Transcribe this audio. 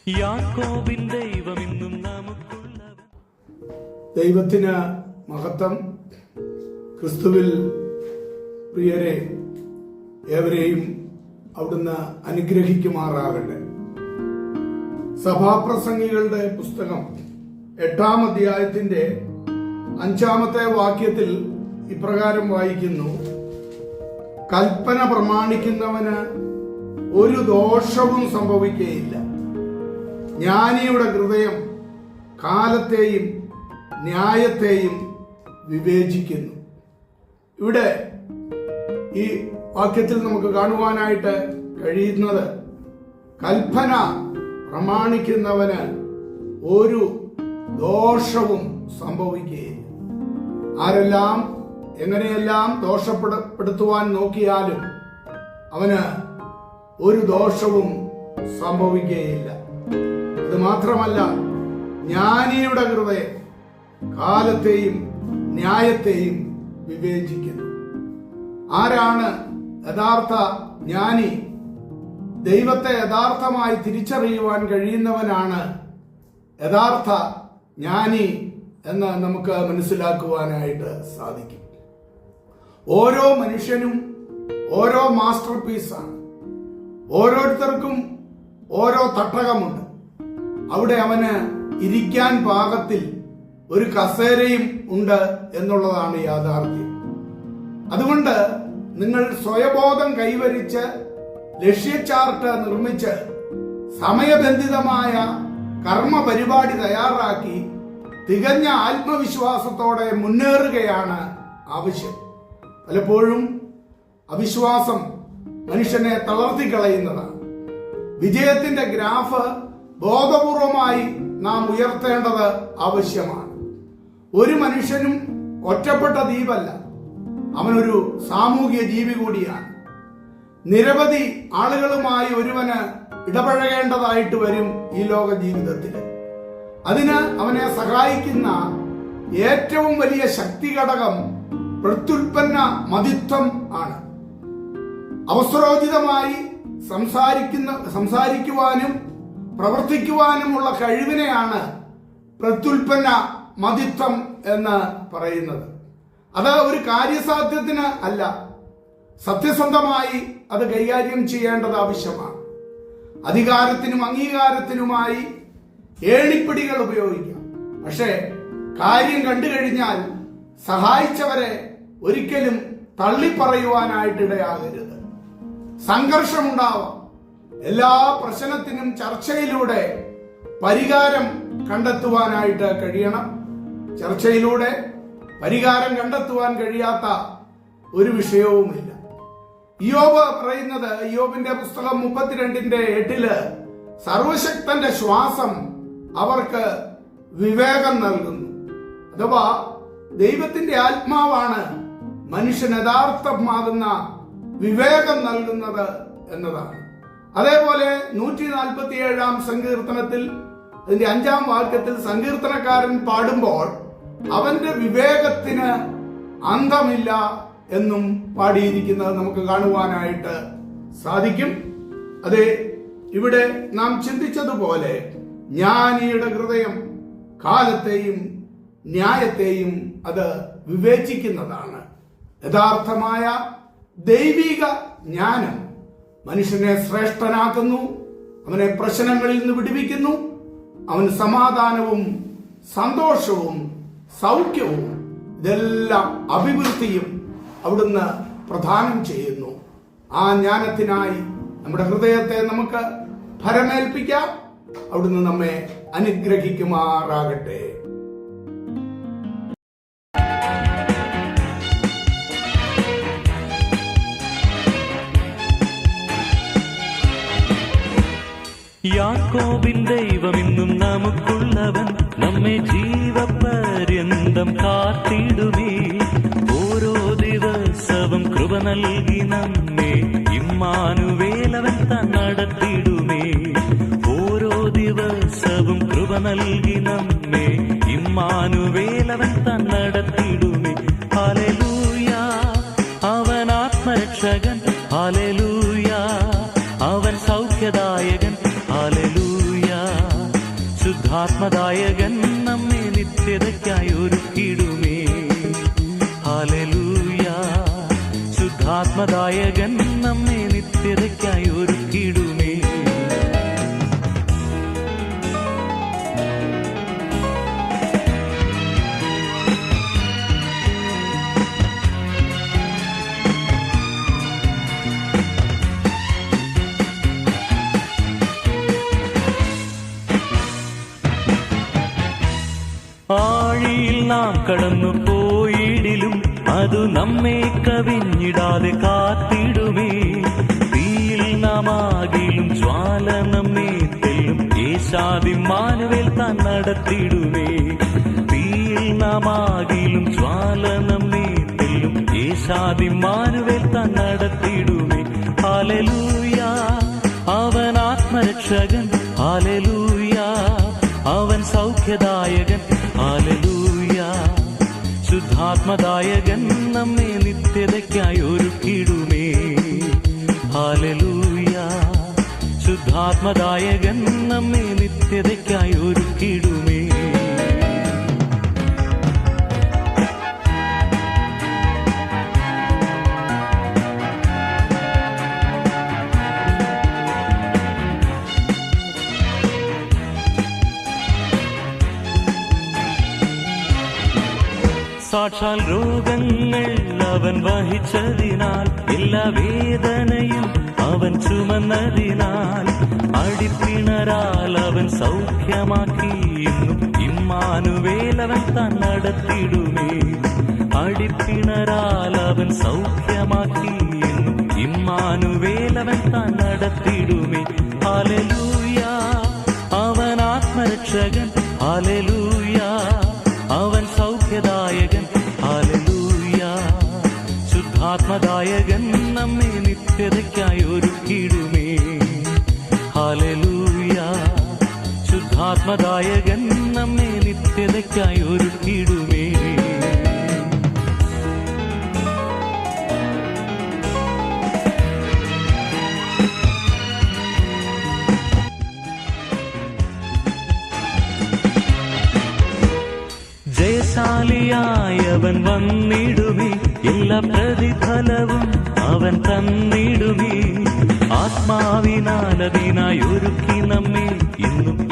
യാക്കോബിൻ ദൈവം ഇന്നും നമുക്കുള്ളവൻ. ദൈവത്തിന് മഹത്വം. ക്രിസ്തുവിൽ പ്രിയരെ, ഏവരെയും അവിടുന്ന് അനുഗ്രഹിക്കുമാറാകട്ടെ. സഭാപ്രസംഗികളുടെ പുസ്തകം 8-ാം അധ്യായത്തിന്റെ 5-ാമത്തെ വാക്യത്തിൽ ഇപ്രകാരം വായിക്കുന്നു: കൽപ്പന പ്രമാണിക്കുന്നവന് ഒരു ദോഷവും സംഭവിക്കുകയില്ല. ജ്ഞാനിയുടെ ഹൃദയം കാലത്തെയും ന്യായത്തെയും വിവേചിക്കുന്നു. ഇവിടെ ഈ വാക്യത്തിൽ നമുക്ക് കാണുവാനായിട്ട് കഴിയുന്നത്, കൽപ്പന പ്രമാണിക്കുന്നവന് ഒരു ദോഷവും സംഭവിക്കുകയില്ല. ആരെല്ലാം എങ്ങനെയെല്ലാം ദോഷപ്പെടുത്തുവാൻ നോക്കിയാലും അവന് ഒരു ദോഷവും സംഭവിക്കുകയില്ല. ഇത് മാത്രമല്ല, ജ്ഞാനിയുടെ ഹൃദയം കാലത്തെയും ന്യായത്തെയും വിവേചിക്കുന്നു. ആരാണ് യഥാർത്ഥ ജ്ഞാനി? ദൈവത്തെ യഥാർത്ഥമായി തിരിച്ചറിയുവാൻ കഴിയുന്നവനാണ് യഥാർത്ഥ ജ്ഞാനി എന്ന് നമുക്ക് മനസ്സിലാക്കുവാനായിട്ട് സാധിക്കും. ഓരോ മനുഷ്യനും ഓരോ മാസ്റ്റർ പീസാണ്. ഓരോരുത്തർക്കും ഓരോ തട്ടകമുണ്ട്. അവിടെ അവന് ഇരിക്കാൻ പാകത്തിൽ ഒരു കസേരയും ഉണ്ട് എന്നുള്ളതാണ് യാഥാർത്ഥ്യം. അതുകൊണ്ട് നിങ്ങൾ സ്വയബോധം കൈവരിച്ച് ലക്ഷ്യചാർട്ട് നിർമ്മിച്ച് സമയബന്ധിതമായ കർമ്മ പരിപാടി തയ്യാറാക്കി തികഞ്ഞ ആത്മവിശ്വാസത്തോടെ മുന്നേറുകയാണ് ആവശ്യം. പലപ്പോഴും അവിശ്വാസം മനുഷ്യനെ തളർത്തിക്കളയുന്നതാണ്. വിജയത്തിന്റെ ഗ്രാഫ് ബോധപൂർവമായി നാം ഉയർത്തേണ്ടത് ആവശ്യമാണ്. ഒരു മനുഷ്യനും ഒറ്റപ്പെട്ട ദ്വീപല്ല, അവനൊരു സാമൂഹിക ജീവി കൂടിയാണ്. നിരവധി ആളുകളുമായി ഒരുവന് ഇടപഴകേണ്ടതായിട്ട് വരും ഈ ലോക ജീവിതത്തിൽ. അതിന് അവനെ സഹായിക്കുന്ന ഏറ്റവും വലിയ ശക്തി ഘടകം പ്രത്യുൽപ്പന്ന മതിത്വം ആണ്. അവസരോചിതമായി സംസാരിക്കുവാനും പ്രവർത്തിക്കുവാനുമുള്ള കഴിവിനെയാണ് പ്രത്യുൽപ്പന്ന മതിത്വം എന്ന് പറയുന്നത്. അത് ഒരു കാര്യസാധ്യത്തിന് അല്ല, സത്യസന്ധമായി അത് കൈകാര്യം ചെയ്യേണ്ടത് ആവശ്യമാണ്. അധികാരത്തിനും അംഗീകാരത്തിനുമായി ഏണിപ്പിടികൾ ഉപയോഗിക്കാം. പക്ഷേ കാര്യം കണ്ടു കഴിഞ്ഞാൽ സഹായിച്ചവരെ ഒരിക്കലും തള്ളിപ്പറയുവാനായിട്ടിടയാകരുത്. സംഘർഷമുണ്ടാവാം. എല്ലാ പ്രശ്നത്തിനും ചർച്ചയിലൂടെ പരിഹാരം കണ്ടെത്തുവാനായിട്ട് കഴിയണം. ചർച്ചയിലൂടെ പരിഹാരം കണ്ടെത്തുവാൻ കഴിയാത്ത ഒരു വിഷയവുമില്ല. ഇയ്യോബ് പറയുന്നത്, ഇയ്യോബിന്റെ പുസ്തകം 32:8 സർവശക്തന്റെ ശ്വാസം അവർക്ക് വിവേകം നൽകുന്നു. അഥവാ ദൈവത്തിന്റെ ആത്മാവാണ് മനുഷ്യൻ യഥാർത്ഥമാകുന്ന വിവേകം നൽകുന്നത് എന്നതാണ്. അതേപോലെ 147-ാം സങ്കീർത്തനത്തിൽ അതിന്റെ 5-ാം വാക്യത്തിൽ സങ്കീർത്തനക്കാരൻ പാടുമ്പോൾ അവന്റെ വിവേകത്തിന് അന്തമില്ല എന്നും പാടിയിരിക്കുന്നത് നമുക്ക് കാണുവാനായിട്ട് സാധിക്കും. അതെ, ഇവിടെ നാം ചിന്തിച്ചതുപോലെ ജ്ഞാനിയുടെ ഹൃദയം കാലത്തെയും ന്യായത്തെയും അത് വിവേചിക്കുന്നതാണ്. യഥാർത്ഥമായ ദൈവിക ജ്ഞാനം മനുഷ്യനെ ശ്രേഷ്ഠനാക്കുന്നു, അവനെ പ്രശ്നങ്ങളിൽ നിന്ന് വിടുവിക്കുന്നു, അവന് സമാധാനവും സന്തോഷവും സൗഖ്യവും ഇതെല്ലാം അഭിവൃദ്ധിയും അവിടുന്ന് പ്രദാനം ചെയ്യുന്നു. ആ ജ്ഞാനത്തിനായി നമ്മുടെ ഹൃദയത്തെ നമുക്ക് ഭരമേൽപ്പിക്കാം. അവിടുന്ന് നമ്മെ അനുഗ്രഹിക്കുമാറാകട്ടെ. യാക്കോബിൻ ദൈവം ഇന്നും നമുക്കുള്ളവൻ, നമ്മെ ജീവപര്യന്തം കാത്തിടുമേ. ഓരോ ദിവസവും കൃപ നൽകി നമ്മെ ഇമ്മാനുവേലവൻ താൻ നടത്തിടുമേ. ഓരോ ദിവസവും കൃപ നൽകി നമ്മെ ഇമ്മാനുവേലവൻ താൻ നടത്തിടുമേ. ഹല്ലേലൂയ, അവൻ ആത്മരക്ഷകൻ. ഹല്ലേലൂയ, അവൻ സൗഖ്യദായകൻ. ഹല്ലേലൂയ. ശുദ്ധാത്മദായകൻ നമ്മെ നിത്യതയ്ക്കായി ഒരുക്കിടുമേ. ഹല്ലേലൂയ. ശുദ്ധാത്മദായകൻ നമ്മെ നിത്യതയ്ക്കായി ഒരുക്കിടുമേ. ആഴിയിൽ നാം കടന്നു പോയിടിലും അതു നമ്മെ കവിഞ്ഞിടാതെ കാത്തിടുമേ. തീയിൽ നാം ആകിലും ജ്വാല നമ്മെ തെല്ലും യേശാദിമ്മാനുവേൽ താൻ നടത്തിടുമേ. തീയിൽ നാം ആകിലും ജ്വാല നമ്മെ തെല്ലും യേശാദിമ്മാനുവേൽ താൻ നടത്തിടുമേ. ഹല്ലേലൂയ. അവൻ ആത്മരക്ഷകൻ. ഹല്ലേലൂയ. അവൻ സൗഖ്യദായകൻ. ഹല്ലേലൂയ. ശുദ്ധാത്മദായകൻ നമ്മെ നിത്യതയ്ക്കായി ഒരുക്കിടുമേ. ഹല്ലേലൂയ. ശുദ്ധാത്മദായകൻ നമ്മെ നിത്യതയ്ക്കായി ഒരുക്കിടുമേ. സാക്ഷാൽ രോഗങ്ങൾ അവൻ വഹിച്ചതിനാൽ എല്ലാ വേദനയും അവൻ ചുമന്നതിനാൽ അടിപ്പിണരാൽ അവൻ സൗഖ്യമാക്കി. ഇന്നും ഇമ്മാനുവേൽ അവൻ താൻ നടത്തിടുമേ. അടിപ്പിണരാൽ അവൻ സൗഖ്യമാക്കി. ഇന്നും ഇമ്മാനുവേൽ അവൻ താൻ നടത്തിടുമേ. ഹല്ലേലൂയ. അവൻ ആത്മരക്ഷകൻ. ഹല്ലേലൂയ. അവൻ സൗഖ്യദായകൻ. ഹല്ലേലൂയ. ശുദ്ധാത്മദായകൻ നമ്മെ നിത്യതയ്ക്കായി ഒരുക്കിടുമേ. ഹല്ലേലൂയ. ശുദ്ധാത്മദായകൻ നമ്മെ നിത്യതയ്ക്കായി ഒരുക്കിടുമേ. ജയശാലിയായി അവൻ വന്നിടുമേ. എല്ലാ പ്രതിഫലവും അവൻ തന്നിടുമേ. ആത്മാവിനാൽ അതിനായി ഒരുക്കി നമ്മെ ഇന്നും